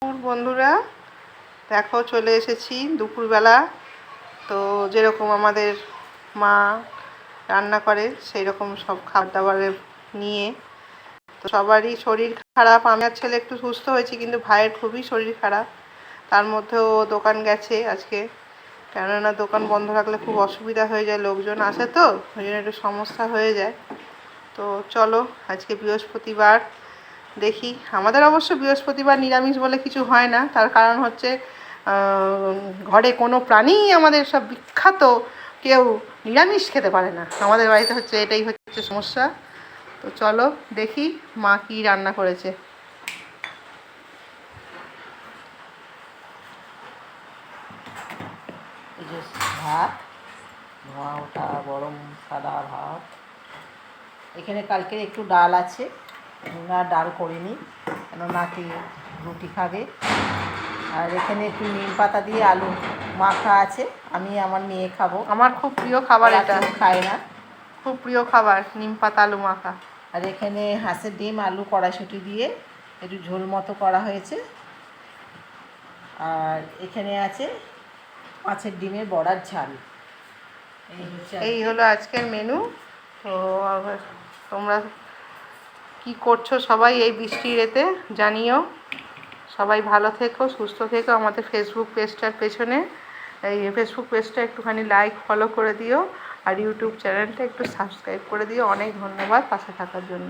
বন্ধুরা, দেখো চলে এসেছি দুপুরবেলা। তো যেরকম আমাদের মা রান্না করে সেই রকম সব খাবার দাবারের নিয়ে। তো সবারই শরীর খারাপ, আমার ছেলে একটু সুস্থ হয়েছে, কিন্তু ভাইয়ের খুবই শরীর খারাপ। তার মধ্যেও দোকান গেছে আজকে, কেননা দোকান বন্ধ রাখলে খুব অসুবিধা হয়ে যায়, লোকজন আসে তো ওই জন্য একটু সমস্যা হয়ে যায়। তো চলো, আজকে বৃহস্পতিবার, দেখি। আমাদের অবশ্য বৃহস্পতিবার নিরামিষ বলে কিছু হয় না, তার কারণ হচ্ছে ঘরে কোনো প্রাণী আমাদের সব বিখ্যাত কেউ নিরামিষ খেতে পারে না আমাদের বাড়িতে, হচ্ছে এটাই হচ্ছে সমস্যা। তো চলো দেখি মা কি রান্না করেছে। এই যে ভাত, ধোয়া ওঠা গরম সাদা ভাত। এখানে কালকের একটু ডাল আছে, না ডাল করিনি, কেন নাকি রুটি খাবে। আর এখানে একটু নিম পাতা দিয়ে আলু মাখা আছে, আমি আমার মেয়ে খাবো। আমার খুব প্রিয় খাবার এটা, খায় না, খুব প্রিয় খাবার নিম পাতা আলু মাখা। আর এখানে হাঁসের ডিম আলু কড়াইশুঁটি দিয়ে একটু ঝোল মতো করা হয়েছে। আর এখানে আছে মাছের ডিমের বড়ার ঝাল। এই হলো আজকের মেনু। তো তোমরা কি করছো সবাই এই বৃষ্টির এতে জানিও। সবাই ভালো থেকো, সুস্থ থেকো। আমাদের ফেসবুক পেজটার পেছনে, এই ফেসবুক পেজটা একটুখানি লাইক ফলো করে দিও, আর ইউটিউব চ্যানেলটা একটু সাবস্ক্রাইব করে দিও। অনেক ধন্যবাদ পাশে থাকার জন্য।